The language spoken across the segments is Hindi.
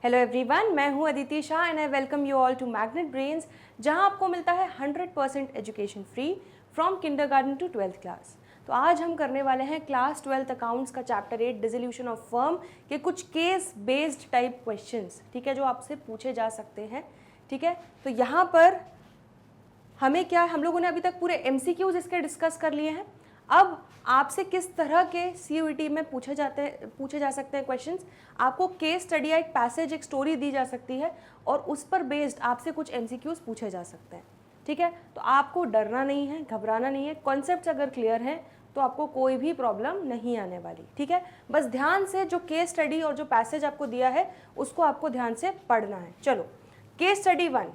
हेलो एवरीवन, मैं हूं Aditi Shah and I welcome you all to Magnet Brains, जहां आपको मिलता है 100% education free from kindergarten to 12th class. तो आज हम करने वाले हैं क्लास 12th अकाउंट्स का चैप्टर 8 डिसोल्यूशन ऑफ फर्म के कुछ केस बेस्ड टाइप क्वेश्चंस, ठीक है, जो आपसे पूछे जा सकते हैं। ठीक है, तो यहाँ पर हमें क्या, हम लोगों ने अभी तक पूरे MCQs इसके डिस्कस कर लिए हैं। अब आपसे किस तरह के CUET में पूछे जा सकते हैं क्वेश्चंस। आपको केस स्टडी या एक पैसेज, एक स्टोरी दी जा सकती है और उस पर बेस्ड आपसे कुछ MCQs पूछे जा सकते हैं। ठीक है, तो आपको डरना नहीं है, घबराना नहीं है। कॉन्सेप्ट्स अगर क्लियर हैं तो आपको कोई भी प्रॉब्लम नहीं आने वाली। ठीक है, बस ध्यान से जो केस स्टडी और जो पैसेज आपको दिया है उसको आपको ध्यान से पढ़ना है। चलो, case study 1,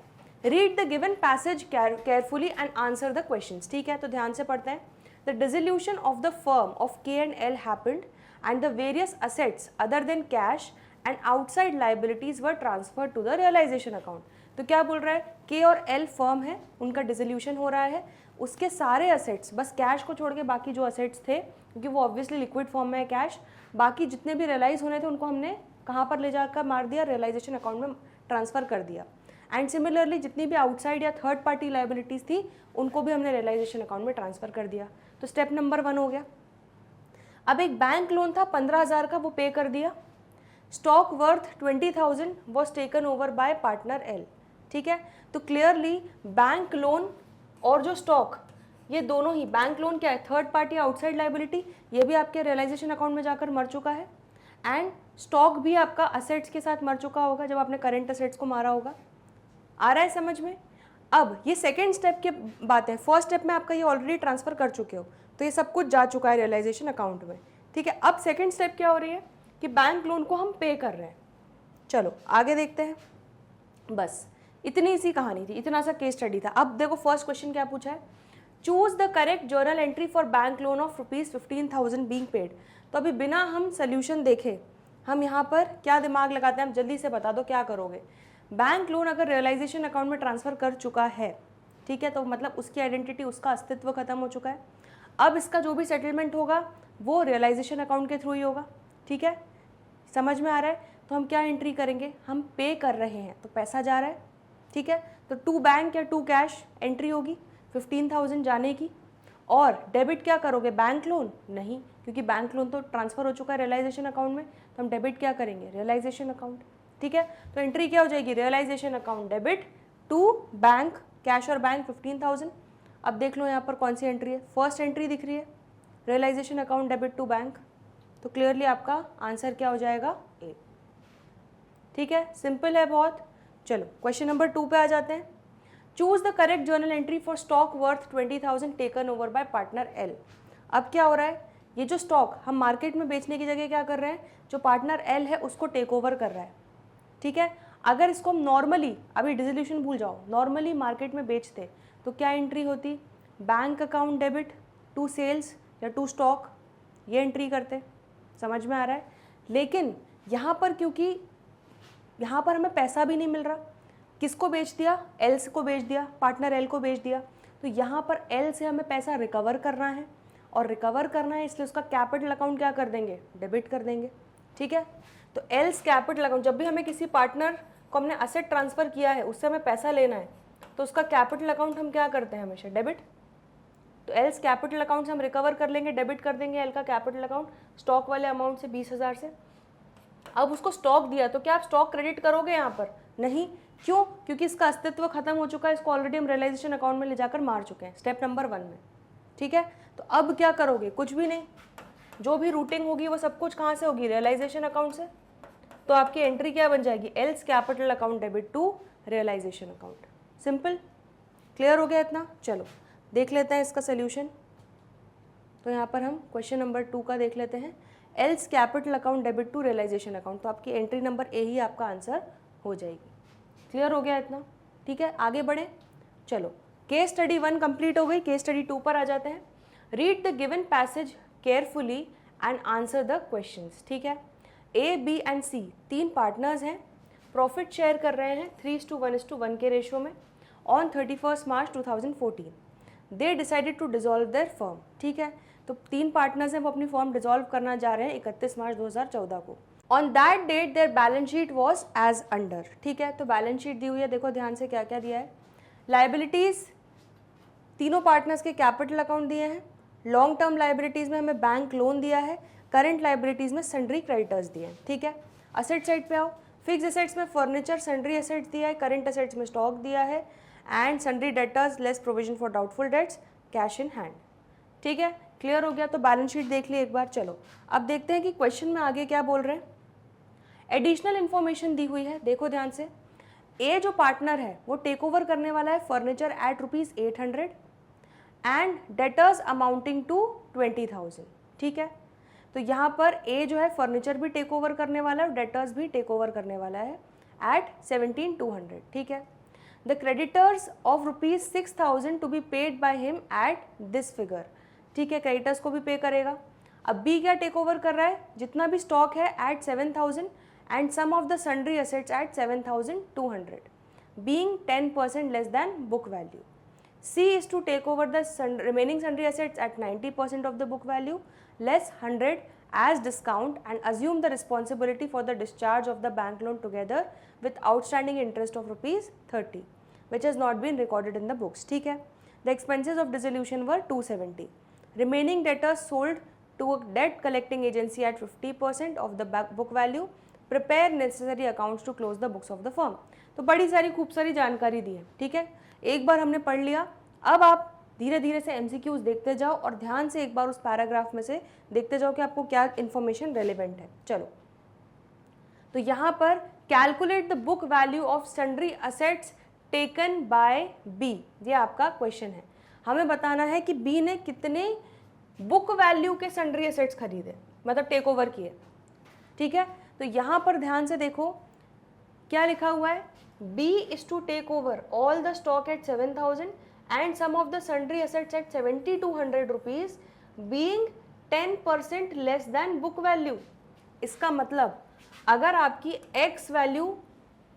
read the given passage carefully and answer the questions. ठीक है, तो ध्यान से पढ़ते हैं। The dissolution of the firm of K&L happened and the various assets other than cash and outside liabilities were transferred to the realization account। तो क्या बोल रहा है, K और L फर्म है, उनका डिसोल्यूशन हो रहा है, उसके सारे असेट्स, बस कैश को छोड़ के बाकी जो असेट्स थे, क्योंकि वो ऑब्वियसली लिक्विड फॉर्म में है कैश, बाकी जितने भी रियलाइज होने थे उनको हमने कहाँ पर ले जाकर मार दिया, रियलाइजेशन अकाउंट में ट्रांसफ़र कर दिया। एंड सिमिलरली जितनी भी आउटसाइड या थर्ड पार्टी लाइबिलिटीज़ थी उनको भी हमने रियलाइजेशन अकाउंट में ट्रांसफ़र कर दिया। तो स्टेप नंबर 1 हो गया। अब एक बैंक लोन था 15,000 का, वो पे कर दिया। Stock worth 20,000 was taken over by partner L. ठीक है, तो क्लियरली बैंक लोन और जो स्टॉक, ये दोनों ही, बैंक लोन क्या है, थर्ड पार्टी आउटसाइड लाइबिलिटी, ये भी आपके रियलाइजेशन अकाउंट में जाकर मर चुका है। एंड स्टॉक भी आपका असेट्स के साथ मर चुका होगा जब आपने करेंट असेट्स को मारा होगा। आ रहा है समझ में। अब ये सेकेंड स्टेप की बात है। फर्स्ट स्टेप में आपका ये ऑलरेडी ट्रांसफर कर चुके हो, तो ये सब कुछ जा चुका है रियलाइजेशन अकाउंट में। ठीक है, अब सेकेंड स्टेप क्या हो रही है कि बैंक लोन को हम पे कर रहे हैं। चलो आगे देखते हैं। बस इतनी सी कहानी थी, इतना सा केस स्टडी था। अब देखो फर्स्ट क्वेश्चन क्या पूछा है, choose the correct journal entry for bank loan of ₹15,000 being paid. तो अभी बिना हम सोल्यूशन देखे हम यहाँ पर क्या दिमाग लगाते हैं, हम जल्दी से बता दो क्या करोगे। बैंक लोन अगर रियलाइजेशन अकाउंट में ट्रांसफ़र कर चुका है, ठीक है, तो मतलब उसकी आइडेंटिटी, उसका अस्तित्व खत्म हो चुका है। अब इसका जो भी सेटलमेंट होगा वो रियलाइजेशन अकाउंट के थ्रू ही होगा। ठीक है, समझ में आ रहा है। तो हम क्या एंट्री करेंगे, हम पे कर रहे हैं तो पैसा जा रहा है। ठीक है, तो टू बैंक या टू कैश एंट्री होगी 15,000 जाने की। और डेबिट क्या करोगे, बैंक लोन नहीं, क्योंकि बैंक लोन तो ट्रांसफ़र हो चुका है रियलाइजेशन अकाउंट में, तो हम डेबिट क्या करेंगे, रियलाइजेशन अकाउंट। ठीक है, तो एंट्री क्या हो जाएगी, realisation account debit to bank, cash और बैंक 15,000। अब देख लो यहाँ पर कौन सी एंट्री है, फर्स्ट एंट्री दिख रही है, realisation account debit to bank. तो क्लियरली आपका आंसर क्या हो जाएगा, ए। ठीक है, सिंपल है बहुत। चलो क्वेश्चन नंबर 2 पे आ जाते हैं। Choose the correct journal entry for stock worth 20,000 taken over by partner L. अब क्या हो रहा है, ये जो स्टॉक हम मार्केट में बेचने की जगह क्या कर रहे हैं, जो पार्टनर एल है उसको टेक ओवर कर रहा है। ठीक है, अगर इसको हम नॉर्मली, अभी डिसोल्यूशन भूल जाओ, नॉर्मली मार्केट में बेचते तो क्या एंट्री होती, bank account debit to sales या टू स्टॉक, ये एंट्री करते। समझ में आ रहा है। लेकिन यहाँ पर क्योंकि यहाँ पर हमें पैसा भी नहीं मिल रहा, किसको बेच दिया, एल को बेच दिया, पार्टनर एल को बेच दिया, तो यहाँ पर एल से हमें पैसा रिकवर करना है, और रिकवर करना है इसलिए उसका कैपिटल अकाउंट क्या कर देंगे, डेबिट कर देंगे। ठीक है, तो एल्स कैपिटल अकाउंट, जब भी हमें किसी पार्टनर को हमने असेट ट्रांसफ़र किया है उससे हमें पैसा लेना है, तो उसका कैपिटल अकाउंट हम क्या करते हैं, हमेशा डेबिट। तो एल्स कैपिटल अकाउंट से हम रिकवर कर लेंगे, डेबिट कर देंगे एल का कैपिटल अकाउंट स्टॉक वाले अमाउंट से 20,000 से। अब उसको स्टॉक दिया तो क्या आप स्टॉक क्रेडिट करोगे यहाँ पर, नहीं। क्यों, क्योंकि इसका अस्तित्व खत्म हो चुका है, इसको ऑलरेडी हम रियलाइजेशन अकाउंट में ले जाकर मार चुके हैं स्टेप नंबर 1 में। ठीक है, तो अब क्या करोगे, कुछ भी नहीं, जो भी रूटिंग होगी वो सब कुछ कहाँ से होगी, रियलाइजेशन अकाउंट से। तो आपकी एंट्री क्या बन जाएगी, L's capital account debit to realisation account. Simple, clear हो गया इतना। चलो देख लेते हैं इसका सोल्यूशन। तो यहाँ पर हम क्वेश्चन नंबर 2 का देख लेते हैं, L's capital account debit to realisation account. तो आपकी एंट्री नंबर ए ही आपका आंसर हो जाएगी। क्लियर हो गया इतना। ठीक है, आगे बढ़े। चलो केस स्टडी 1 कंप्लीट हो गई, केस स्टडी 2 पर आ जाते हैं। Read the given passage carefully and answer the questions. ठीक है, A, B and C 3 partners हैं, प्रॉफिट शेयर कर रहे हैं 3:1 के रेशियो में on 31 March 2014। They decided to dissolve their firm. ठीक है, तो 3 पार्टनर्स हैं, वो अपनी फर्म डिसॉल्व करना जा रहे हैं 31 मार्च 2014 को। On that date their balance sheet was as under. ठीक है, तो बैलेंस शीट दी हुई है, देखो ध्यान से क्या क्या दिया है। लाइबिलिटीज़ तीनों पार्टनर्स के कैपिटल अकाउंट दिए हैं, लॉन्ग टर्म लाइबिलिटीज़ में हमें बैंक लोन दिया है, करंट लाइबिलिटीज़ में सन्ड्री क्रेडिटर्स दिए हैं। ठीक है, असेट साइड पे आओ, फिक्स एसेट्स में फर्नीचर सन्ड्री एसेट्स दिया है, करंट एसेट्स में स्टॉक दिया है, and sundry debtors less provision for doubtful debts, cash in hand. ठीक है, क्लियर हो गया। तो बैलेंस शीट देख ली एक बार। चलो अब देखते हैं कि क्वेश्चन में आगे क्या बोल रहे हैं। एडिशनल इन्फॉर्मेशन दी हुई है, देखो ध्यान से। ए जो पार्टनर है वो टेक ओवर करने वाला है furniture at ₹800 and debtors amounting to 20,000। ठीक है, तो यहाँ पर ए जो है फर्नीचर भी टेक ओवर करने वाला है और डेटर्स भी टेक ओवर करने वाला है एट 17,200। ठीक है, the creditors of ₹6,000 to be paid by him at this figure. ठीक है, क्रेडिटर्स को भी पे करेगा। अब बी क्या टेक ओवर कर रहा है, जितना भी स्टॉक है at 7,000 and sum of the sundry assets at 7,200 being 10% less than book value. C is to take over the remaining sundry assets at 90% of the book value less 100 as discount and assume the responsibility for the discharge of the bank loan together with outstanding interest of ₹30 which has not been recorded in the books. ठीक है, the expenses of dissolution were 270. Remaining debtors sold to a debt collecting agency at 50% of the book value. Prepare necessary accounts to close the books of the firm. तो बड़ी सारी खूब सारी जानकारी दी है। ठीक है, एक बार हमने पढ़ लिया, अब आप धीरे धीरे से MCQs देखते जाओ और ध्यान से एक बार उस पैराग्राफ में से देखते जाओ कि आपको क्या इन्फॉर्मेशन रेलिवेंट है। चलो, तो यहाँ पर calculate the book value of sundry assets taken by B, ये आपका क्वेश्चन है। हमें बताना है कि बी ने कितने बुक वैल्यू के सन्ड्री असेट्स खरीदे, मतलब टेक ओवर किए। ठीक है, तो यहाँ पर ध्यान से देखो क्या लिखा हुआ है, B is to take over all the stock at 7,000 and some of the sundry assets at 7,200 rupees being 10% less than book value। इसका मतलब अगर आपकी X वैल्यू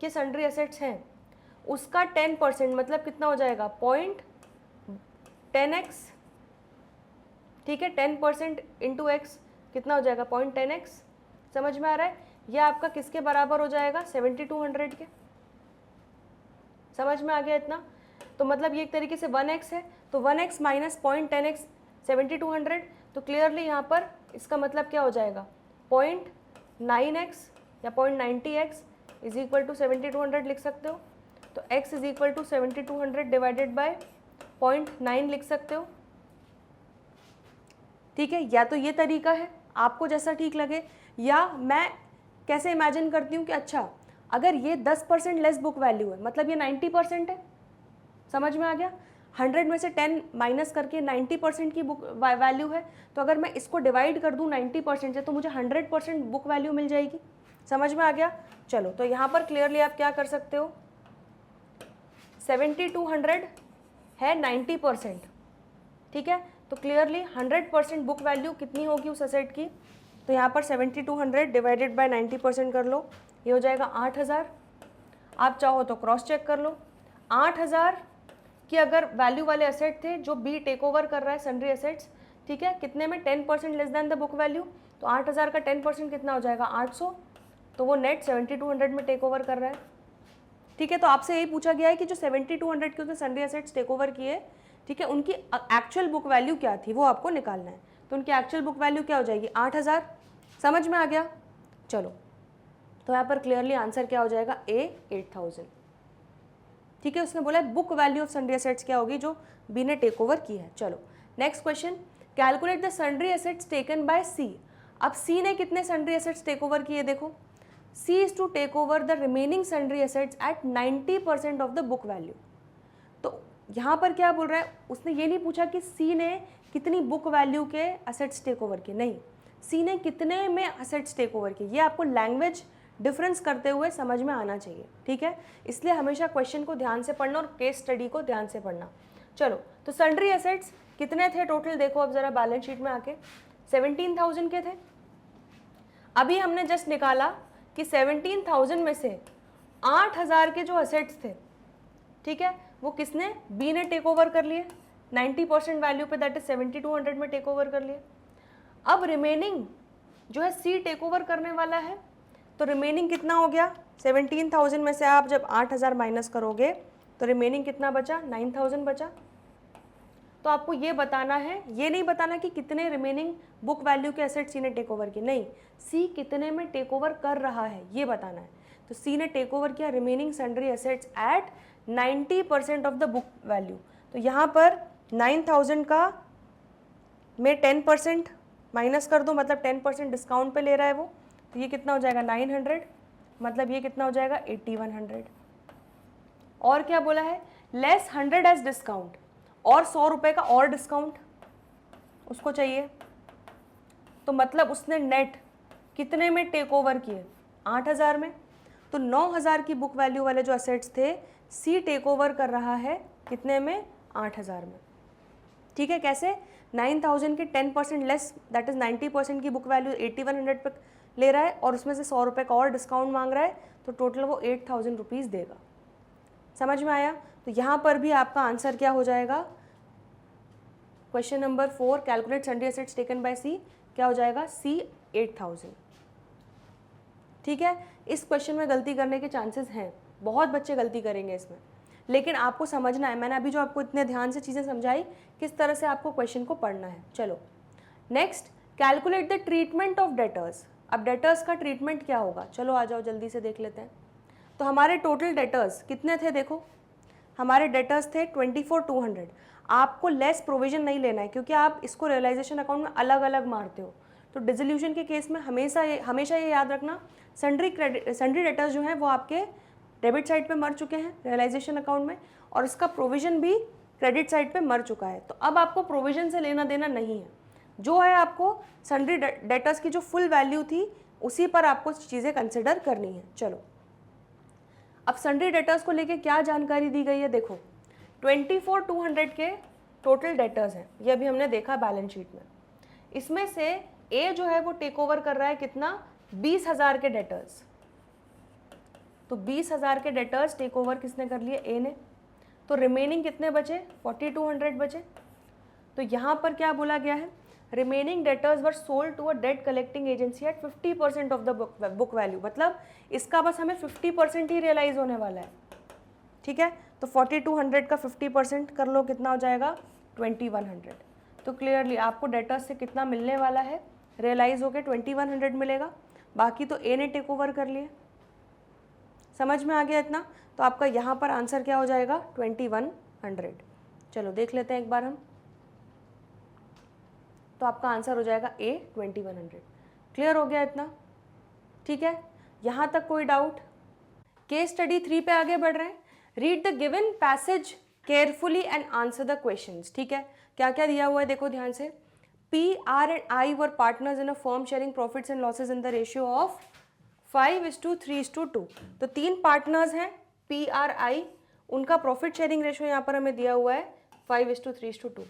के सन्ड्री एसेट्स हैं उसका 10% मतलब कितना हो जाएगा 0.10x। ठीक है, 10% इंटू एक्स कितना हो जाएगा 0.10x। समझ में आ रहा है, यह आपका किसके बराबर हो जाएगा 7,200 के। समझ में आ गया इतना, तो मतलब ये एक तरीके से 1x है, तो 1x माइनस 0.10x 7,200, तो क्लियरली यहाँ पर इसका मतलब क्या हो जाएगा 0.9x या 0.90x इज इक्वल टू 7,200 लिख सकते हो। तो x is equal to 7,200 divided by 0.9 लिख सकते हो। ठीक है, या तो ये तरीका है आपको जैसा ठीक लगे, या मैं कैसे इमेजिन करती हूँ कि अच्छा अगर ये 10% लेस बुक वैल्यू है मतलब ये 90% है। समझ में आ गया, 100 में से 10 माइनस करके 90% की बुक वैल्यू है, तो अगर मैं इसको डिवाइड कर दूँ 90% से तो मुझे 100% बुक वैल्यू मिल जाएगी। समझ में आ गया। चलो, तो यहाँ पर क्लियरली आप क्या कर सकते हो, 7,200 है 90%। ठीक है, तो क्लियरली 100% बुक वैल्यू कितनी होगी उस असेट की, तो यहाँ पर 7,200 डिवाइडेड बाय 90% कर लो, ये हो जाएगा 8,000। आप चाहो तो क्रॉस चेक कर लो, 8,000 की अगर वैल्यू वाले असेट थे जो बी टेक ओवर कर रहा है सन्ड्री एसेट्स, ठीक है, कितने में 10% less then the book value, तो 8,000 का 10% कितना हो जाएगा 800, तो वो नेट 7,200 में टेक ओवर कर रहा है। ठीक है, तो आपसे यही पूछा गया है कि जो 7,200 के उसने सन्ड्री एसेट्स टेक ओवर किए, ठीक है, उनकी एक्चुअल बुक वैल्यू क्या थी वो आपको निकालना है। तो उनकी एक्चुअल बुक वैल्यू क्या हो जाएगी 8,000। समझ में आ गया। चलो, तो यहाँ पर क्लियरली आंसर क्या हो जाएगा ए 8,000। ठीक है, उसने बोला book value of sundry assets क्या होगी जो बी ने टेक ओवर की है। चलो next question, calculate the sundry assets taken by C. अब सी ने कितने सन्ड्री एसेट्स टेक ओवर किए, देखो C is to take over the remaining sundry assets at 90% of the book value. तो यहाँ पर क्या बोल रहा है, उसने ये नहीं पूछा कि सी ने कितनी बुक वैल्यू के असेट्स टेक ओवर किए, नहीं, सी ने कितने में असेट्स टेक ओवर किए। ये आपको लैंग्वेज डिफरेंस करते हुए समझ में आना चाहिए। ठीक है, इसलिए हमेशा क्वेश्चन को ध्यान से पढ़ना और केस स्टडी को ध्यान से पढ़ना। चलो, तो सन्ड्री एसेट्स कितने थे टोटल, देखो अब जरा बैलेंस शीट में आके 17,000 के थे। अभी हमने जस्ट निकाला कि 17,000 में से 8,000 के जो असेट्स थे, ठीक है, वो किसने, बी ने टेक ओवर कर लिए 90% वैल्यू पे, दैट इज 7,200 में टेक ओवर कर लिए। अब रिमेनिंग जो है सी टेक ओवर करने वाला है तो रिमेनिंग कितना हो गया, 17,000 में से आप जब 8,000 माइनस करोगे तो रिमेनिंग कितना बचा, 9,000 बचा। तो आपको ये बताना है, ये नहीं बताना कि कितने रिमेनिंग बुक वैल्यू के एसेट सी ने टेक ओवर किए, नहीं, सी कितने में टेक ओवर कर रहा है ये बताना है। तो सी ने टेक ओवर किया remaining sundry assets at 90% of the book value. तो यहाँ पर 9,000 का में 10% माइनस कर दो, मतलब 10% डिस्काउंट पे ले रहा है वो, तो ये कितना हो जाएगा 900, मतलब ये कितना हो जाएगा 8100। और क्या बोला है, लेस 100 एज डिस्काउंट, और 100 रुपये का और डिस्काउंट उसको चाहिए। तो मतलब उसने नेट कितने में टेक ओवर किए, 8,000 में। तो 9,000 की बुक वैल्यू वाले जो असेट्स थे सी टेक ओवर कर रहा है कितने में, 8,000 में। ठीक है, कैसे, 9,000 के 10% लेस, दैट इज 90% की बुक वैल्यू 8100 पे ले रहा है, और उसमें से 100 रुपये का और डिस्काउंट मांग रहा है, तो टोटल वो 8,000 रुपीज़ देगा। समझ में आया। तो यहाँ पर भी आपका आंसर क्या हो जाएगा, question number 4, calculate sundry assets taken by C, क्या हो जाएगा, सी 8,000। ठीक है, इस क्वेश्चन में गलती करने के चांसेस हैं, बहुत बच्चे गलती करेंगे इसमें, लेकिन आपको समझना है, मैंने अभी जो आपको इतने ध्यान से चीज़ें समझाई, किस तरह से आपको क्वेश्चन को पढ़ना है। चलो next, calculate the treatment of debtors. अब डेटर्स का ट्रीटमेंट क्या होगा, चलो आ जाओ जल्दी से देख लेते हैं। तो हमारे टोटल डेटर्स कितने थे, देखो हमारे डेटर्स थे 24,200। आपको लेस प्रोविजन नहीं लेना है, क्योंकि आप इसको रियलाइजेशन अकाउंट में अलग अलग मारते हो। तो डिसोल्यूशन के केस में हमेशा ये याद रखना, सन्ड्री डेटर्स जो हैं वो आपके डेबिट साइड पे मर चुके हैं रियलाइजेशन अकाउंट में, और इसका प्रोविजन भी क्रेडिट साइड पे मर चुका है। तो अब आपको प्रोविजन से लेना देना नहीं है, जो है आपको सन्ड्री डेटर्स की जो फुल वैल्यू थी उसी पर आपको चीज़ें कंसिडर करनी है। चलो अब सन्ड्री डेटर्स को लेके क्या जानकारी दी गई है, देखो 24,200 के टोटल डेटर्स हैं, ये अभी हमने देखा बैलेंस शीट में। इसमें से ए जो है वो टेक ओवर कर रहा है कितना, 20,000 के डेटर्स। तो 20,000 के डेटर्स टेक ओवर किसने कर लिए, ए ने। तो रिमेनिंग कितने बचे, 4,200 बचे। तो यहाँ पर क्या बोला गया है, remaining debtors were sold to a debt collecting agency at 50% of the book value, मतलब इसका बस हमें 50% ही रियलाइज होने वाला है। ठीक है, तो 4,200 का 50% कर लो, कितना हो जाएगा 2,100। तो क्लियरली आपको डेटर्स से कितना मिलने वाला है, रियलाइज होकर 2,100 मिलेगा, बाकी तो ए ने टेक ओवर कर लिए। समझ में आ गया इतना। तो आपका यहाँ पर आंसर क्या हो जाएगा, 2,100। चलो देख लेते हैं एक बार हम, तो आपका आंसर हो जाएगा ए 2,100। क्लियर हो गया इतना, ठीक है, यहाँ तक कोई डाउट। केस स्टडी 3 पे आगे बढ़ रहे हैं। Read the given passage carefully and answer the questions. ठीक है, क्या क्या दिया हुआ है देखो ध्यान से। P, R and I were partners in a firm sharing profits and losses in the ratio of 5:3:2। तो 3 पार्टनर्स हैं पी, आर, आई, उनका प्रॉफिट शेयरिंग रेशियो यहाँ पर हमें दिया हुआ है 5:3:2।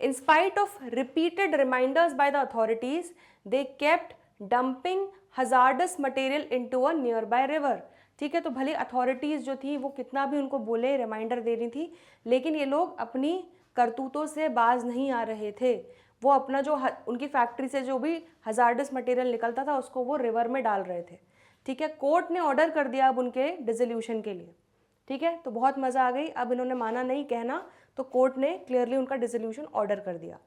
In spite of repeated reminders by the authorities, they kept dumping hazardous material into a nearby river. ठीक है, तो भले अथॉरिटीज़ जो थी वो कितना भी उनको बोले, रिमाइंडर दे रही थी, लेकिन ये लोग अपनी करतूतों से बाज नहीं आ रहे थे। वो अपना जो उनकी फैक्ट्री से जो भी हजार्डस मटेरियल निकलता था उसको वो रिवर में डाल रहे थे। ठीक है, कोर्ट ने ऑर्डर कर दिया अब उनके डिसोल्यूशन के लिए। ठीक है, तो बहुत मज़ा आ गई। अब इन्होंने माना नहीं कहना, तो कोर्ट ने क्लियरली उनका डिसोल्यूशन ऑर्डर कर दिया।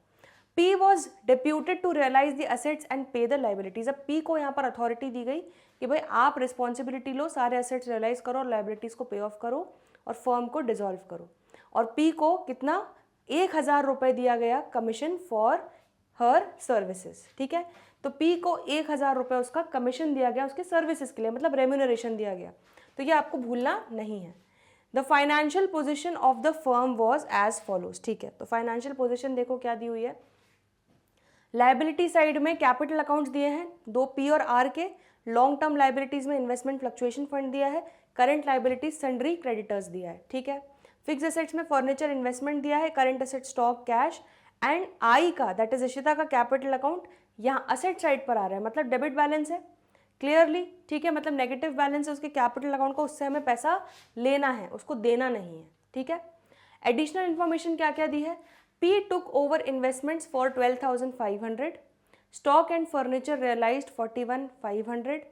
P was deputed to realise the assets and pay the liabilities. अब पी को यहाँ पर अथॉरिटी दी गई कि भाई आप रिस्पॉन्सिबिलिटी लो, सारे एसेट्स रियलाइज करो और लाइबिलिटीज़ को पे ऑफ करो और फर्म को डिसॉल्व करो। और पी को कितना, 1,000 रुपये दिया गया कमीशन फॉर हर सर्विसेज। ठीक है, तो पी को 1,000 रुपये उसका कमीशन दिया गया उसके सर्विसेज के लिए, मतलब रेम्यूनरेशन दिया गया। तो ये आपको भूलना नहीं है। The financial position of the firm was as follows. ठीक है, तो फाइनेंशियल पोजिशन देखो क्या दी हुई है। लाइबिलिटी साइड में कैपिटल अकाउंट्स दिए हैं 2 पी और आर के। लॉन्ग टर्म लाइबिलिटीज में इन्वेस्टमेंट फ्लक्चुएशन फंड दिया है। करंट लाइबिलिटीज सन्ड्री क्रेडिटर्स दिया है। ठीक है, फिक्स एसेट्स में फर्नीचर इन्वेस्टमेंट दिया है। Current asset stock cash and I का, दैट इज इशिता का कैपिटल अकाउंट यहाँ असेट साइड पर आ रहा है, मतलब डेबिट बैलेंस है क्लियरली। ठीक है, मतलब नेगेटिव बैलेंस है उसके कैपिटल अकाउंट को, उससे हमें पैसा लेना है, उसको देना नहीं है। ठीक है, एडिशनल इन्फॉर्मेशन क्या क्या दी है। P took over investments for 12,500। Stock and furniture realised 41,500।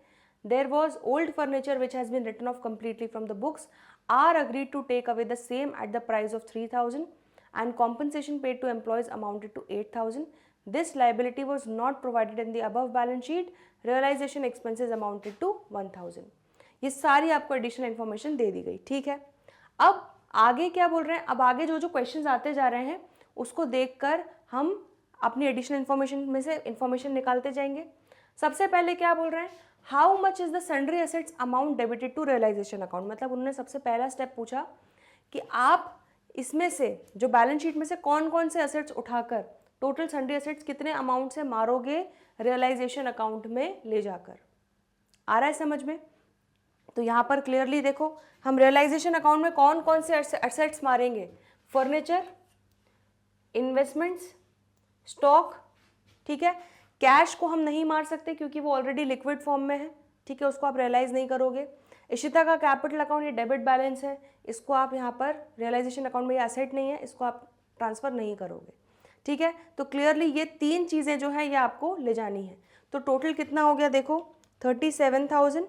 There was old furniture which has been written off completely from the books are agreed to take away the same at the price of 3,000 and compensation paid to employees amounted to 8,000. This liability was not provided in the above balance sheet. Realization expenses amounted to 1,000. ये सारी आपको एडिशनल इन्फॉर्मेशन दे दी गई, ठीक है। अब आगे क्या बोल रहे हैं, अब आगे जो जो क्वेश्चंस आते जा रहे हैं उसको देखकर हम अपनी एडिशनल इन्फॉर्मेशन में से इन्फॉर्मेशन निकालते जाएंगे। सबसे पहले क्या बोल रहे हैं, how much is the sundry assets amount debited to realisation account. मतलब उन्होंने सबसे पहला स्टेप पूछा कि आप इसमें से जो बैलेंस शीट में से कौन कौन से एसेट्स उठाकर टोटल सन्ड्री एसेट्स कितने अमाउंट से मारोगे रियलाइजेशन अकाउंट में ले जाकर। आ रहा है समझ में? तो यहाँ पर क्लियरली देखो हम रियलाइजेशन अकाउंट में कौन कौन से एसेट्स मारेंगे, फर्नीचर, इन्वेस्टमेंट्स, स्टॉक, ठीक है। कैश को हम नहीं मार सकते क्योंकि वो ऑलरेडी लिक्विड फॉर्म में है, ठीक है, उसको आप रियलाइज नहीं करोगे। इशिता का कैपिटल अकाउंट ये डेबिट बैलेंस है, इसको आप यहाँ पर रियलाइजेशन अकाउंट में ये एसेट नहीं है, इसको आप ट्रांसफर नहीं करोगे, ठीक है। तो क्लियरली ये तीन चीज़ें जो है ये आपको ले जानी है। तो टोटल कितना हो गया देखो, 37,000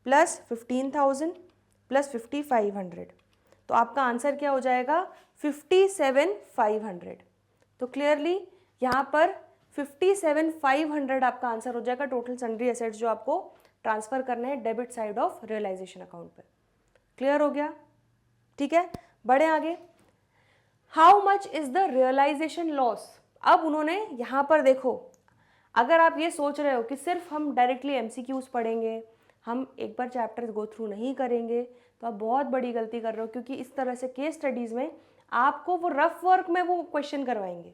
प्लस 15,000 प्लस 5,500, तो आपका आंसर क्या हो जाएगा 57,500। तो क्लियरली यहाँ पर 57,500 आपका आंसर हो जाएगा टोटल सन्ड्री एसेट्स जो आपको ट्रांसफर करने हैं debit side of realisation account पे। क्लियर हो गया, ठीक है। बढ़े आगे, how much is the realisation loss. अब उन्होंने यहाँ पर देखो, अगर आप ये सोच रहे हो कि सिर्फ हम डायरेक्टली एमसीक्यूज पढ़ेंगे, हम एक बार चैप्टर गो थ्रू नहीं करेंगे, तो आप बहुत बड़ी गलती कर रहे हो, क्योंकि इस तरह से केस स्टडीज़ में आपको वो रफ वर्क में वो क्वेश्चन करवाएंगे,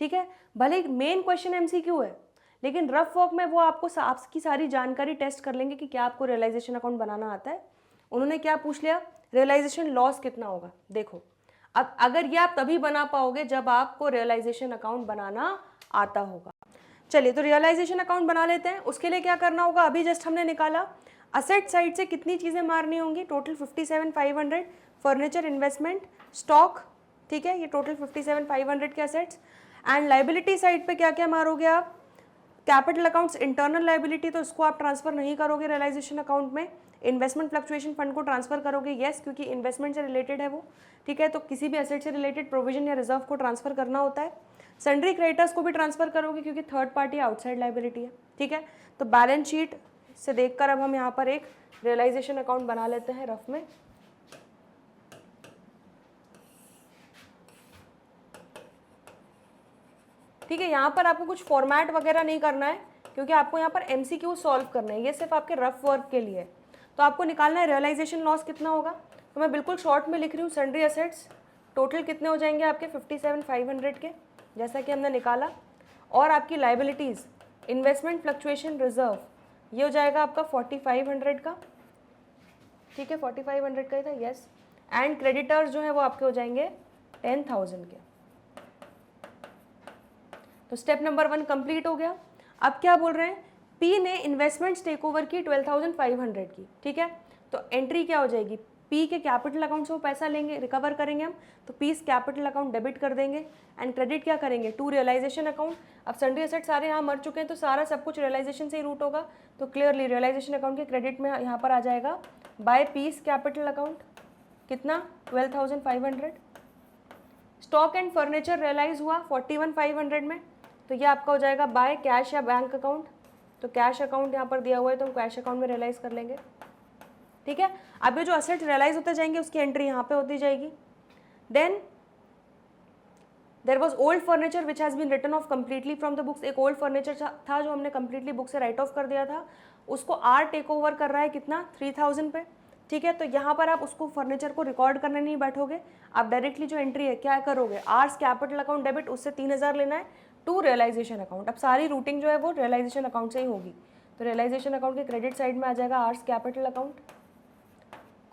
ठीक है। भले मेन क्वेश्चन एमसीक्यू है, लेकिन रफ वर्क में वो आपको आपकी सारी जानकारी टेस्ट कर लेंगे कि क्या आपको रियलाइजेशन अकाउंट बनाना आता है। उन्होंने क्या पूछ लिया, रियलाइजेशन लॉस कितना होगा। देखो अब अगर ये आप तभी बना पाओगे जब आपको रियलाइजेशन अकाउंट बनाना आता होगा। चलिए तो रियलाइजेशन अकाउंट बना लेते हैं। उसके लिए क्या करना होगा, अभी जस्ट हमने निकाला असेट साइड से कितनी चीज़ें मारनी होंगी, टोटल 57,500, फर्नीचर, इन्वेस्टमेंट, स्टॉक, ठीक है, ये टोटल 57,500 के असेट्स। एंड लाइबिलिटी साइड पे क्या क्या मारोगे आप, कैपिटल अकाउंट्स, इंटरनल लाइबिलिटी, तो इसको आप ट्रांसफर नहीं करोगे रियलाइजेशन अकाउंट में। इन्वेस्टमेंट फ्लक्चुएशन फंड को ट्रांसफर करोगे, यस, क्योंकि इन्वेस्टमेंट से रिलेटेड है वो, ठीक है। तो किसी भी एसेट से रिलेटेड प्रोविजन या रिजर्व को ट्रांसफर करना होता है। सन्ड्री क्रेडिटर्स को भी ट्रांसफर करोगे क्योंकि थर्ड पार्टी आउटसाइड लाइबिलिटी है, ठीक है। तो बैलेंस शीट से देखकर अब हम यहाँ पर एक रियलाइजेशन अकाउंट बना लेते हैं रफ में। ठीक है, यहाँ पर आपको कुछ फॉर्मेट वगैरह नहीं करना है क्योंकि आपको यहाँ पर एमसीक्यू सॉल्व करना है, ये सिर्फ आपके रफ वर्क के लिए है। तो आपको निकालना है रियलाइजेशन लॉस कितना होगा, तो मैं बिल्कुल शॉर्ट में लिख रही हूँ। सन्ड्री एसेट्स टोटल कितने हो जाएंगे आपके 57,500 के, जैसा कि हमने निकाला। और आपकी लाइबिलिटीज़, इन्वेस्टमेंट, फ्लक्चुएशन, रिजर्व, ये हो जाएगा आपका 4,500 का, ठीक है, 4,500 का ही था, यस। एंड क्रेडिटर्स जो है वो आपके हो जाएंगे 10,000 के। तो स्टेप नंबर 1 कंप्लीट हो गया। अब क्या बोल रहे हैं, पी ने इन्वेस्टमेंट्स टेक ओवर की 12,500 की, ठीक है। तो एंट्री क्या हो जाएगी, पी के कैपिटल अकाउंट से वो पैसा लेंगे, रिकवर करेंगे हम, तो पीस कैपिटल अकाउंट डेबिट कर देंगे एंड क्रेडिट क्या करेंगे टू रियलाइजेशन अकाउंट। अब सन्ड्री एसेट सारे यहाँ मर चुके हैं तो सारा सब कुछ रियलाइजेशन से ही रूट होगा, तो क्लियरली रियलाइजेशन अकाउंट के क्रेडिट में यहाँ पर आ जाएगा बाय पीस कैपिटल अकाउंट, कितना 12,500। स्टॉक एंड फर्नीचर रियलाइज हुआ 41,500 में, तो ये आपका हो जाएगा बाय कैश या बैंक अकाउंट। तो कैश अकाउंट यहाँ पर दिया हुआ है तो हम कैश अकाउंट में रियलाइज कर लेंगे, ठीक है। अब ये जो असेट रियलाइज होते जाएंगे उसकी एंट्री यहाँ पे होती जाएगी। Then there was old furniture which has been written off completely from the books. एक ओल्ड फर्नीचर था जो हमने कम्प्लीटली बुक से राइट ऑफ कर दिया था, उसको आर टेक ओवर कर रहा है कितना 3,000 पे, ठीक है। तो यहाँ पर आप उसको फर्नीचर को रिकॉर्ड करने नहीं बैठोगे, आप डायरेक्टली जो एंट्री है क्या करोगे, आर्स कैपिटल अकाउंट डेबिट, उससे 3,000 लेना है टू रियलाइजेशन अकाउंट। अब सारी रूटिंग जो है वो रियलाइजेशन अकाउंट से ही होगी, तो रियलाइजेशन अकाउंट के क्रेडिट साइड में आ जाएगा R's capital account.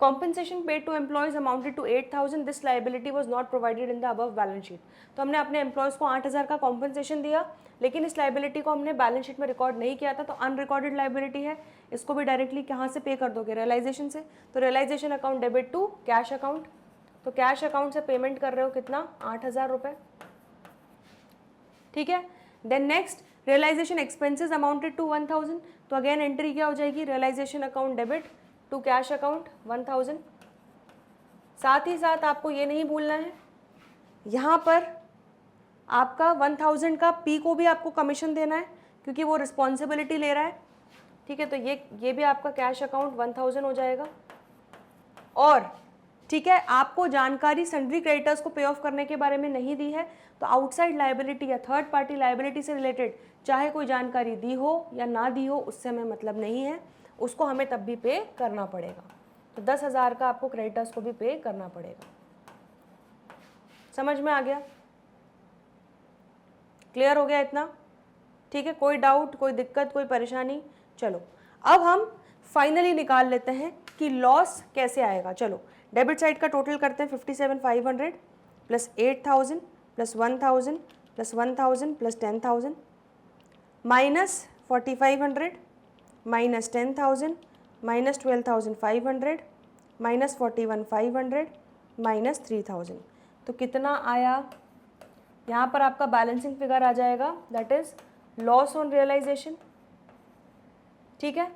Compensation paid to employees amounted to 8,000, this liability was not provided in the above balance sheet. तो हमने अपने एम्प्लॉयज़ को 8,000 का कॉम्पनसेशन दिया, लेकिन इस लाइबिलिटी को हमने बैलेंस शीट में रिकॉर्ड नहीं किया था, तो अनरिकॉर्डेड लाइबिलिटी है, इसको भी डायरेक्टली कहाँ से पे कर दोगे, रियलाइजेशन से। तो realisation account debit to cash account, तो कैश अकाउंट से पेमेंट कर रहे हो कितना 8,000 रुपये, ठीक है। Then next realisation expenses amounted to 1000, तो अगेन एंट्री क्या हो जाएगी, realisation account debit to cash account 1000। साथ ही साथ आपको ये नहीं भूलना है, यहाँ पर आपका 1000 का पी को भी आपको कमीशन देना है क्योंकि वो रिस्पॉन्सिबिलिटी ले रहा है, ठीक है। तो ये भी आपका कैश अकाउंट 1000 हो जाएगा। और ठीक है, आपको जानकारी सन्ड्री क्रेडिटर्स को पे ऑफ करने के बारे में नहीं दी है, तो आउटसाइड लायबिलिटी या थर्ड पार्टी लायबिलिटी से रिलेटेड चाहे कोई जानकारी दी हो या ना दी हो, उससे हमें मतलब नहीं है, उसको हमें तब भी पे करना पड़ेगा। तो 10,000 का आपको क्रेडिटर्स को भी पे करना पड़ेगा। समझ में आ गया, क्लियर हो गया इतना, ठीक है। कोई डाउट, कोई दिक्कत, कोई परेशानी? चलो अब हम फाइनली निकाल लेते हैं कि लॉस कैसे आएगा। चलो डेबिट साइड का टोटल करते हैं, 57,500 plus 8,000 plus 1,000 plus 1,000 plus 10,000 minus 4,500 minus 10,000 minus 12,500 minus 41,500 minus 3,000। तो कितना आया, यहाँ पर आपका बैलेंसिंग फिगर आ जाएगा, that is loss on realisation, ठीक है।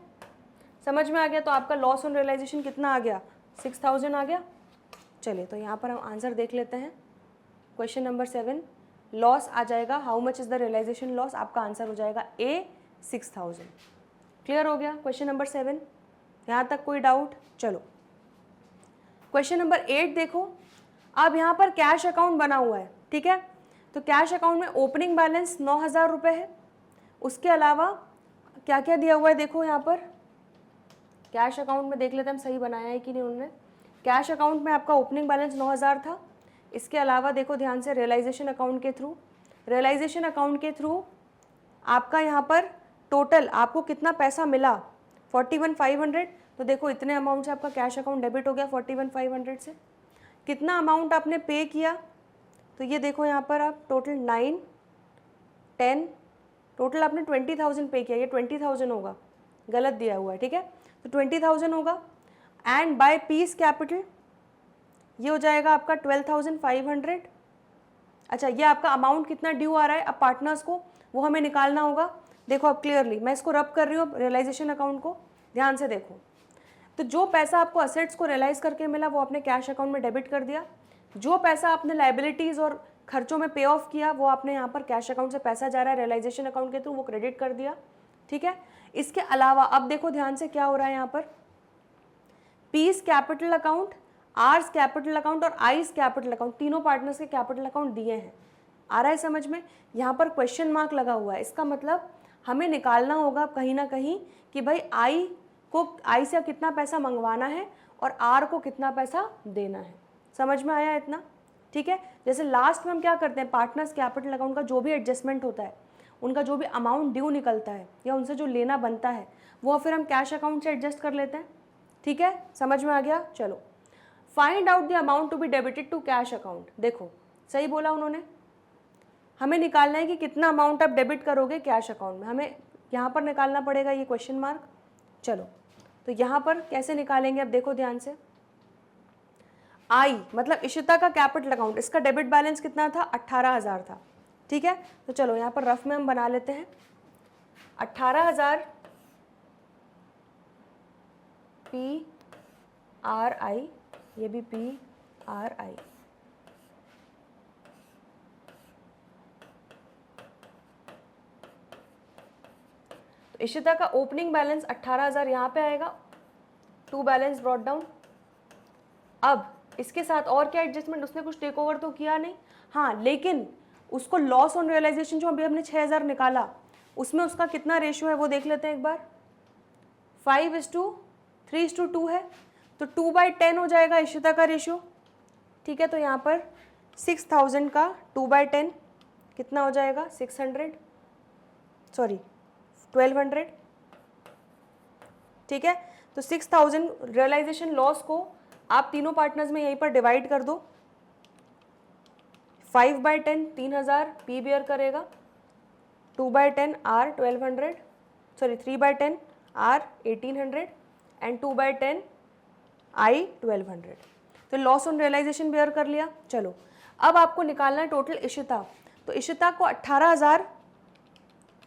समझ में आ गया? तो आपका लॉस ऑन रियलाइजेशन कितना आ गया, 6,000 आ गया। चलिए तो यहाँ पर हम आंसर देख लेते हैं। क्वेश्चन नंबर 7 लॉस आ जाएगा, how much is the realisation loss, आपका आंसर हो जाएगा ए 6,000। क्लियर हो गया क्वेश्चन नंबर 7, यहाँ तक कोई डाउट? चलो क्वेश्चन नंबर 8 देखो। अब यहाँ पर कैश अकाउंट बना हुआ है, ठीक है। तो कैश अकाउंट में ओपनिंग बैलेंस 9,000 रुपये है, उसके अलावा क्या क्या दिया हुआ है देखो। यहाँ पर कैश अकाउंट में देख लेते हैं हम सही बनाया है कि नहीं उन्होंने। कैश अकाउंट में आपका ओपनिंग बैलेंस 9,000 था, इसके अलावा देखो ध्यान से रियलाइजेशन अकाउंट के थ्रू आपका यहाँ पर टोटल आपको कितना पैसा मिला, 41,500। तो देखो इतने अमाउंट से आपका कैश अकाउंट डेबिट हो गया 41,500 से। कितना अमाउंट आपने पे किया, तो ये देखो यहाँ पर आप टोटल 9, 10, टोटल आपने 20,000 पे किया, ये 20,000 होगा, गलत दिया हुआ है, ठीक है। तो 20,000 होगा। एंड बाय पीस कैपिटल ये हो जाएगा आपका 12,500। अच्छा, ये आपका अमाउंट कितना ड्यू आ रहा है अब पार्टनर्स को, वो हमें निकालना होगा। देखो अब क्लियरली मैं इसको रब कर रही हूँ रियलाइजेशन अकाउंट को, ध्यान से देखो। तो जो पैसा आपको असेट्स को रियलाइज करके मिला वो आपने कैश अकाउंट में डेबिट कर दिया, जो पैसा आपने लाइबिलिटीज़ और खर्चों में पे ऑफ किया वो आपने यहाँ पर कैश अकाउंट से पैसा जा रहा है रियलाइजेशन अकाउंट के थ्रू, वो क्रेडिट कर दिया, ठीक है। इसके अलावा अब देखो ध्यान से क्या हो रहा है यहाँ पर, P's capital account, R's capital account और आईस कैपिटल अकाउंट, तीनों पार्टनर्स के कैपिटल अकाउंट दिए हैं। आ रहा है समझ में? यहाँ पर क्वेश्चन मार्क लगा हुआ है, इसका मतलब हमें निकालना होगा कहीं ना कहीं कि भाई आई से कितना पैसा मंगवाना है और आर को कितना पैसा देना है। समझ में आया इतना? ठीक है। जैसे लास्ट में हम क्या करते हैं, पार्टनर्स कैपिटल अकाउंट का जो भी एडजस्टमेंट होता है, उनका जो भी अमाउंट ड्यू निकलता है या उनसे जो लेना बनता है वो फिर हम कैश अकाउंट से एडजस्ट कर लेते हैं, ठीक है। समझ में आ गया? चलो find out the amount to be debited to cash account. देखो सही बोला उन्होंने, हमें निकालना है कि कितना अमाउंट आप डेबिट करोगे कैश अकाउंट में, हमें यहाँ पर निकालना पड़ेगा ये क्वेश्चन मार्क। चलो तो यहाँ पर कैसे निकालेंगे अब देखो ध्यान से। आई मतलब इशिता का कैपिटल अकाउंट, इसका डेबिट बैलेंस कितना था, 18,000 था, ठीक है। तो चलो यहाँ पर रफ में हम बना लेते हैं, 18,000 PRI, ये भी PRI, तो इशिता का ओपनिंग बैलेंस 18,000 यहाँ पे आएगा, टू बैलेंस ब्रॉट डाउन। अब इसके साथ और क्या एडजस्टमेंट, उसने कुछ टेक ओवर तो किया नहीं, हाँ, लेकिन उसको लॉस ऑन रियलाइजेशन जो अभी हमने 6,000 निकाला उसमें उसका कितना रेशियो है वो देख लेते हैं एक बार। 5:3:2 है, तो 2/10 हो जाएगा इशिता का रेशियो, ठीक है। तो यहाँ पर 6,000 का 2/10 कितना हो जाएगा, 1,200, ठीक है। तो 6,000 रियलाइजेशन लॉस को आप तीनों पार्टनर्स में यहीं पर डिवाइड कर दो, 5/10 3,000 पी बियर करेगा, 2/10 आर 3/10 आर 1,800 एंड 2/10 आई 1,200। तो लॉस ऑन रियलाइजेशन बियर कर लिया। चलो अब आपको निकालना है टोटल इशिता, तो इशिता को 18,000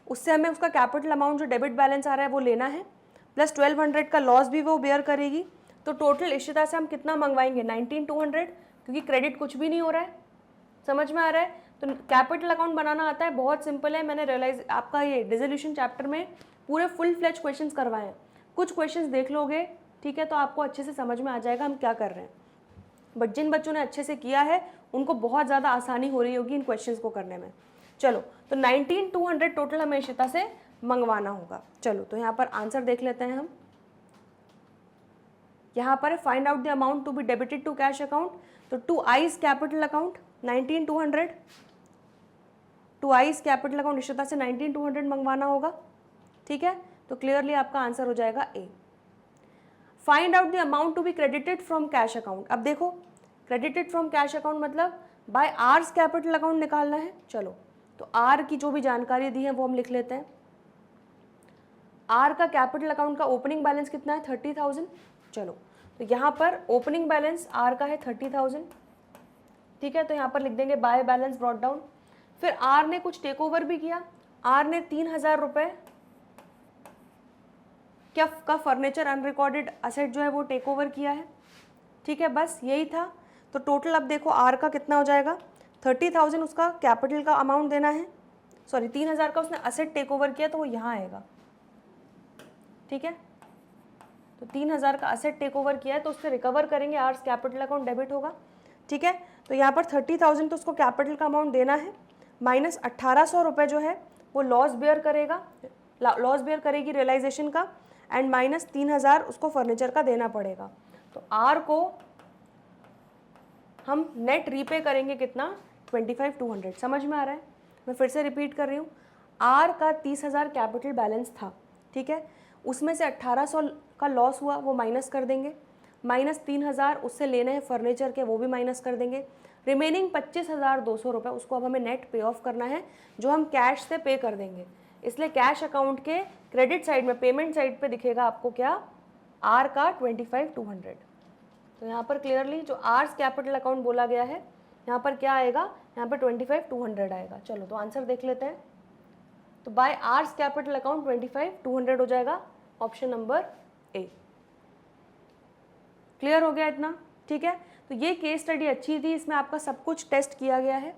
उससे हमें उसका कैपिटल अमाउंट जो डेबिट बैलेंस आ रहा है वो लेना है, प्लस 1200 का लॉस भी वो बेयर करेगी। तो टोटल इशिता से हम कितना मंगवाएंगे 19200, क्योंकि क्रेडिट कुछ भी नहीं हो रहा है। समझ में आ रहा है? तो कैपिटल अकाउंट बनाना आता है, बहुत सिंपल है। मैंने रियलाइज आपका ये डिसोल्यूशन चैप्टर में पूरे फुल फ्लेज क्वेश्चंस करवाए हैं। कुछ क्वेश्चंस देख लोगे, ठीक है, तो आपको अच्छे से समझ में आ जाएगा हम क्या कर रहे हैं। बट जिन बच्चों ने अच्छे से किया है उनको बहुत ज़्यादा आसानी हो रही होगी इन क्वेश्चंस को करने में। चलो, तो 19200 टोटल हमें इशिता से मंगवाना होगा। चलो, तो यहाँ पर आंसर देख लेते हैं हम। यहाँ पर find out the amount to be debited to cash account, तो to I's capital account 19200, to I's capital account Ishita से 19200 मंगवाना होगा। ठीक है, तो क्लियरली आपका आंसर हो जाएगा A. Find out the amount to be credited from cash account. अब देखो, क्रेडिटेड फ्रॉम कैश अकाउंट मतलब बाय आर्स कैपिटल अकाउंट निकालना है। चलो, तो आर की जो भी जानकारी दी है वो हम लिख लेते हैं। आर का कैपिटल अकाउंट का ओपनिंग बैलेंस कितना है 30,000। चलो, तो यहाँ पर ओपनिंग बैलेंस आर का है 30,000। ठीक है, तो यहाँ पर लिख देंगे बाय बैलेंस ब्रॉट डाउन। फिर आर ने कुछ टेक ओवर भी किया। आर ने 3000 रुपये क्या का फर्नीचर अनरिकॉर्डेड असेट जो है वो टेक ओवर किया है। ठीक है, बस यही था। तो टोटल अब देखो आर का कितना हो जाएगा 30,000 उसका कैपिटल का अमाउंट देना है, सॉरी 3000 का उसने असेट टेक ओवर किया तो वो यहाँ आएगा। ठीक है, तो 3000 का असेट टेक ओवर किया है तो उससे रिकवर करेंगे, आर्स कैपिटल अकाउंट डेबिट होगा। ठीक है, तो यहाँ पर 30,000 तो उसको कैपिटल का अमाउंट देना है, माइनस 1800 रुपये जो है वो लॉस बेयर करेगा, लॉस बेयर करेगी रियलाइजेशन का, एंड माइनस 3000 उसको फर्नीचर का देना पड़ेगा। तो आर को हम नेट रीपे करेंगे कितना 25,200। समझ में आ रहा है? मैं फिर से रिपीट कर रही हूँ। आर का 30,000 कैपिटल बैलेंस था। ठीक है, उसमें से 1800 का लॉस हुआ वो माइनस कर देंगे, माइनस 3000 उससे लेने हैं फर्नीचर के वो भी माइनस कर देंगे। रिमेनिंग 25,200 रुपये उसको अब हमें नेट पे ऑफ करना है, जो हम कैश से पे कर देंगे। इसलिए कैश अकाउंट के क्रेडिट साइड में पेमेंट साइड पे दिखेगा आपको क्या आर का 25,200। तो यहाँ पर क्लियरली जो आर्स कैपिटल अकाउंट बोला गया है यहाँ पर क्या आएगा, यहाँ पर 25,200 आएगा। चलो, तो आंसर देख लेते हैं। तो बाय आर्स कैपिटल अकाउंट 25,200 हो जाएगा, ऑप्शन नंबर ए। क्लियर हो गया इतना? ठीक है, तो ये केस स्टडी अच्छी थी, इसमें आपका सब कुछ टेस्ट किया गया है।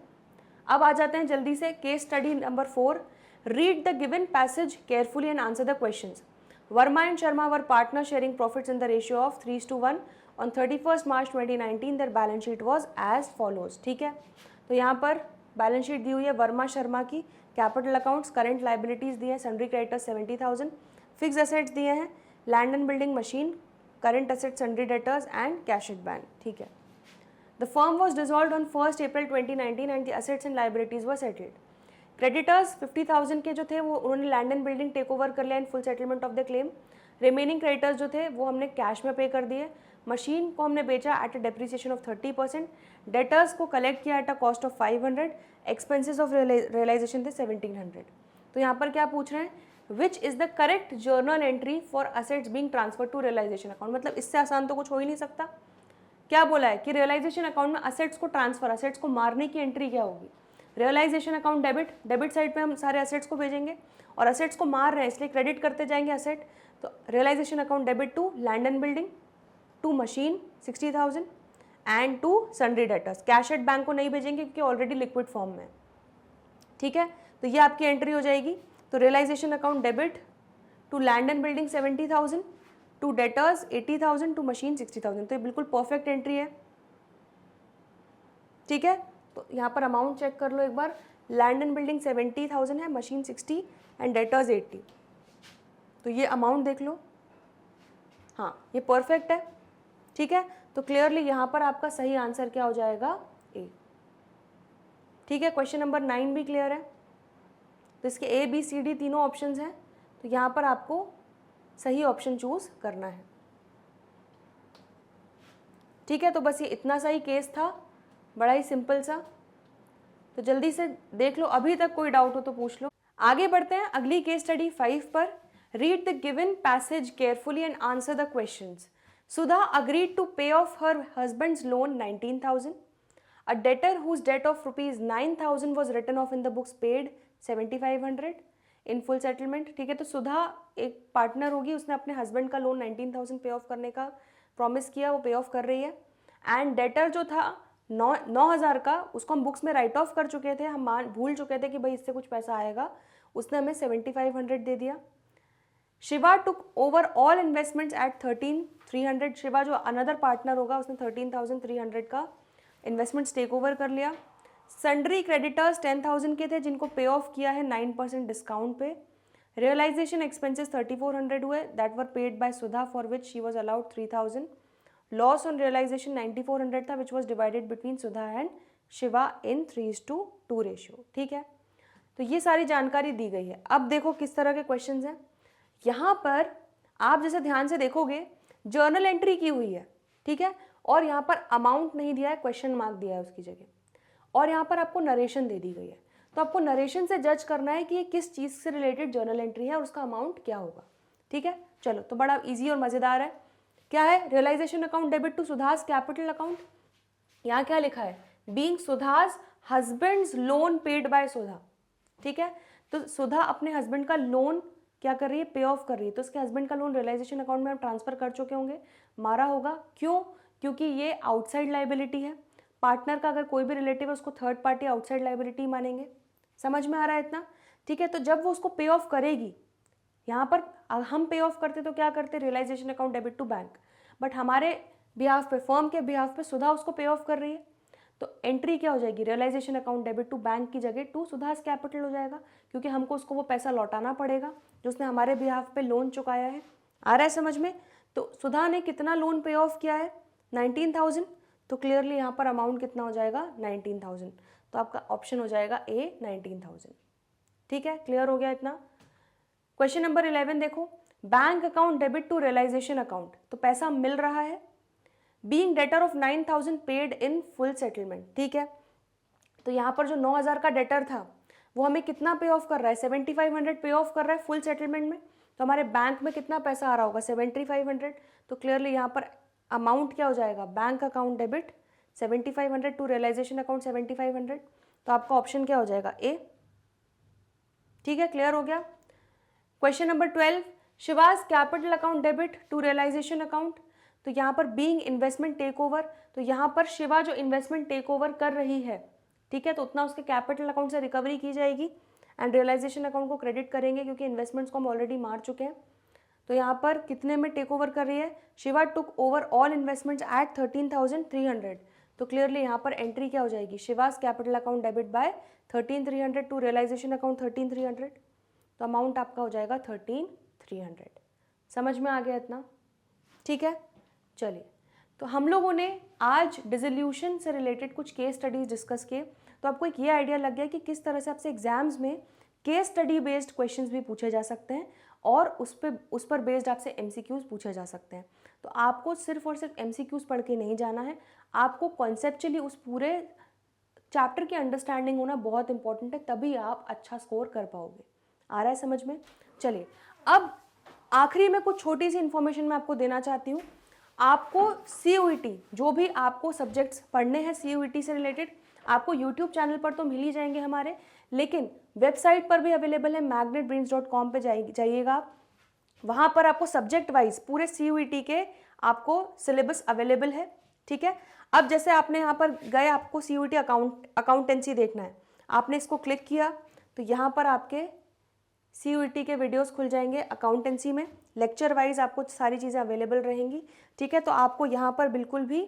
अब आ जाते हैं जल्दी से case study number 4। Read the given passage carefully and answer the questions. Verma and Sharma were partner sharing profits in the ratio of 3:1 on 31 March 2019। Their balance sheet was as follows. ठीक है, तो यहाँ पर बैलेंस शीट दी हुई है वर्मा शर्मा की, कैपिटल अकाउंट्स, करंट लाइबिलिटीज दी है, सन्ड्री क्रेडिटर्स 70,000, फिक्स एसेट्स दिए हैं, land and building, machine, current assets, sundry debtors and cash at bank. ठीक है, the firm was dissolved on 1 April 2019 and the assets and liabilities were settled. Creditors 50,000 के जो थे वो उन्होंने land and building take over कर लिया in full settlement of the claim. Remaining creditors जो थे वो हमने कैश में पे कर दिए। मशीन को हमने बेचा at a depreciation of 30%। Debtors को कलेक्ट किया at a cost of 500। Expenses of realisation थे 1700। तो यहाँ पर क्या पूछ रहे हैं, which is the correct journal entry for assets being transfer to realisation account. मतलब इससे आसान तो कुछ हो ही नहीं सकता। क्या बोला है कि रियलाइजेशन अकाउंट में असेट्स को ट्रांसफर, असेट्स को मारने की एंट्री क्या होगी, realisation account debit, debit side पे हम सारे असेट्स को भेजेंगे और असेट्स को मार रहे हैं इसलिए क्रेडिट करते जाएंगे असेट। तो realisation account debit to land and building, to machine 60,000 and to sundry debtors. Cash at bank को नहीं भेजेंगे क्योंकि ऑलरेडी लिक्विड फॉर्म में। ठीक है, तो ये आपकी एंट्री हो जाएगी। तो realisation account debit to land and building 70,000, to debtors 80,000, to machine 60,000। तो ये बिल्कुल परफेक्ट एंट्री है। ठीक है, तो यहाँ पर अमाउंट चेक कर लो एक बार। लैंड एंड बिल्डिंग 70,000 है, मशीन 60 एंड डेटर्स 80। तो ये अमाउंट देख लो, हाँ ये परफेक्ट है। ठीक है, तो क्लियरली यहाँ पर आपका सही आंसर क्या हो जाएगा, ए। ठीक है, क्वेश्चन नंबर 9 भी क्लियर है। तो इसके ए बी सी डी तीनों ऑप्शंस हैं, तो यहाँ पर आपको सही ऑप्शन चूज करना है। ठीक है, तो बस ये इतना सा ही केस था, बड़ा ही सिंपल सा। तो जल्दी से देख लो, अभी तक कोई डाउट हो तो पूछ लो। आगे बढ़ते हैं अगली केस स्टडी 5 पर। Read the given passage carefully and answer the questions. Sudha agreed to pay off her husband's loan 19,000. A debtor whose debt of rupees 9,000 was written off in the books paid 7,500. In full settlement, ठीक है। तो सुधा एक पार्टनर होगी, उसने अपने हस्बैंड का लोन 19,000 पे ऑफ करने का प्रॉमिस किया, वो पे ऑफ कर रही है। एंड डेटर जो था 9,000 का, उसको हम बुक्स में राइट ऑफ कर चुके थे, हम भूल चुके थे कि भाई इससे कुछ पैसा आएगा, उसने हमें 7,500 दे दिया। Shiva took over all investments at 13,300। Shiva जो अनदर पार्टनर होगा, उसने 13,300 का इन्वेस्टमेंट्स टेक ओवर कर लिया। सन्ड्री क्रेडिटर्स 10,000 के थे, जिनको पे ऑफ किया है 9% डिस्काउंट पे। रियलाइजेशन एक्सपेंसेस 3,400 हुए, that were paid by Sudha, for which she was allowed 3,000। Loss on realisation 9,400 था, which was divided between Sudha and Shiva in 3:2 ratio, ठीक है। तो ये सारी जानकारी दी गई है। अब देखो किस तरह के क्वेश्चन हैं। यहाँ पर आप जैसे ध्यान से देखोगे, जर्नल एंट्री की हुई है, ठीक है, और यहाँ पर अमाउंट नहीं दिया है, क्वेश्चन मार्क दिया है उसकी जगह, और यहाँ पर आपको नरेशन दे दी गई है। तो आपको नरेशन से जज करना है कि ये किस चीज़ से रिलेटेड जर्नल एंट्री है और उसका अमाउंट क्या होगा, ठीक है। चलो, तो बड़ा इजी और मज़ेदार है। क्या है? Realisation account debit to Sudha's capital account. यहाँ क्या लिखा है? Being Sudha's husband's loan paid by Sudha, ठीक है। तो सुधा अपने हस्बैंड का लोन क्या कर रही है? पे ऑफ कर रही है। तो उसके हस्बैंड का लोन रियलाइजेशन अकाउंट में हम ट्रांसफर कर चुके होंगे, मारा होगा। क्यों? क्योंकि ये आउटसाइड लाइबिलिटी है। पार्टनर का अगर कोई भी रिलेटिव है, उसको थर्ड पार्टी आउटसाइड लाइबिलिटी मानेंगे। समझ में आ रहा है इतना? ठीक है। तो जब वो उसको पे ऑफ करेगी, यहाँ पर हम पे ऑफ करते तो क्या करते? Realisation account debit to bank, but हमारे बिहाफ पे, फर्म के बिहाफ पे सुधा उसको पे ऑफ कर रही है, तो एंट्री क्या हो जाएगी? Realisation account debit to bank की जगह टू सुधास कैपिटल हो जाएगा, क्योंकि हमको उसको वो पैसा लौटाना पड़ेगा जो उसने हमारे बिहाफ पे लोन चुकाया है। आ रहा है समझ में? तो सुधा ने कितना लोन पे ऑफ किया है? 19,000। तो क्लियरली यहाँ पर अमाउंट कितना हो जाएगा? 19,000। तो आपका ऑप्शन हो जाएगा ए, 19,000। ठीक है, क्लियर हो गया इतना? क्वेश्चन नंबर 11 देखो, bank account debit to realisation account. तो पैसा मिल रहा है, being debtor of 9,000 paid in full settlement, ठीक है। तो यहाँ पर जो 9,000 का डेटर था, वो हमें कितना पे ऑफ कर रहा है? 7,500 पे ऑफ कर रहा है फुल सेटलमेंट में। तो हमारे बैंक में कितना पैसा आ रहा होगा? 7,500। तो क्लियरली यहाँ पर अमाउंट क्या हो जाएगा? Bank account debit 7,500 to realisation account 7,500। तो आपका ऑप्शन क्या हो जाएगा? ए। ठीक है, क्लियर हो गया? Question number 12, Shiva's capital account debit to realisation account. तो यहाँ पर बीइंग इन्वेस्टमेंट टेक ओवर, तो यहाँ पर शिवा जो इन्वेस्टमेंट टेक ओवर कर रही है, ठीक है, तो उतना उसके कैपिटल अकाउंट से रिकवरी की जाएगी एंड रियलाइजेशन अकाउंट को क्रेडिट करेंगे, क्योंकि इन्वेस्टमेंट्स को हम ऑलरेडी मार चुके हैं। तो यहाँ पर कितने में टेक ओवर कर रही है? Shiva took over all investments at 13,300। तो क्लियरली यहाँ पर एंट्री क्या हो जाएगी? Shiva's capital account debit by 13,300 to realisation account 13,300। तो अमाउंट आपका हो जाएगा 13,300। समझ में आ गया इतना? ठीक है, चलिए। तो हम लोगों ने आज डिसोल्यूशन से रिलेटेड कुछ केस स्टडीज डिस्कस किए, तो आपको एक ये आइडिया लग गया कि किस तरह से आपसे एग्जाम्स में केस स्टडी बेस्ड क्वेश्चंस भी पूछे जा सकते हैं और उस पर बेस्ड आपसे एमसीक्यूज पूछे जा सकते हैं। तो आपको सिर्फ और सिर्फ एमसीक्यूज पढ़ के नहीं जाना है, आपको कॉन्सेप्चुअली उस पूरे चैप्टर की अंडरस्टैंडिंग होना बहुत इंपॉर्टेंट है, तभी आप अच्छा स्कोर कर पाओगे। आ रहा है समझ में? चलिए, अब आखिरी में कुछ छोटी सी इन्फॉर्मेशन मैं आपको देना चाहती हूँ। आपको CUET जो भी आपको सब्जेक्ट्स पढ़ने हैं CUET से रिलेटेड, आपको यूट्यूब चैनल पर तो मिल ही जाएंगे हमारे, लेकिन वेबसाइट पर भी अवेलेबल है, magnetbrains.com पे जाइएगा आप। वहाँ पर आपको सब्जेक्ट वाइज पूरे CUET के आपको सिलेबस अवेलेबल है, ठीक है। अब जैसे आपने यहाँ पर गए, आपको CUET अकाउंटेंसी देखना है, आपने इसको क्लिक किया तो यहाँ पर आपके CUET के वीडियोस खुल जाएंगे अकाउंटेंसी में, लेक्चर वाइज आपको सारी चीज़ें अवेलेबल रहेंगी, ठीक है। तो आपको यहाँ पर बिल्कुल भी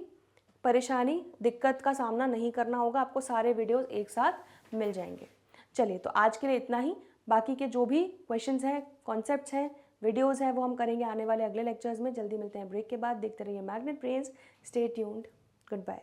परेशानी, दिक्कत का सामना नहीं करना होगा, आपको सारे वीडियोस एक साथ मिल जाएंगे। चलिए, तो आज के लिए इतना ही। बाकी के जो भी क्वेश्चंस हैं, कॉन्सेप्ट्स हैं, वीडियोस हैं, वो हम करेंगे आने वाले अगले लेक्चर्स में। जल्दी मिलते हैं ब्रेक के बाद। देखते रहिए Magnet Brains. Stay tuned. Good bye.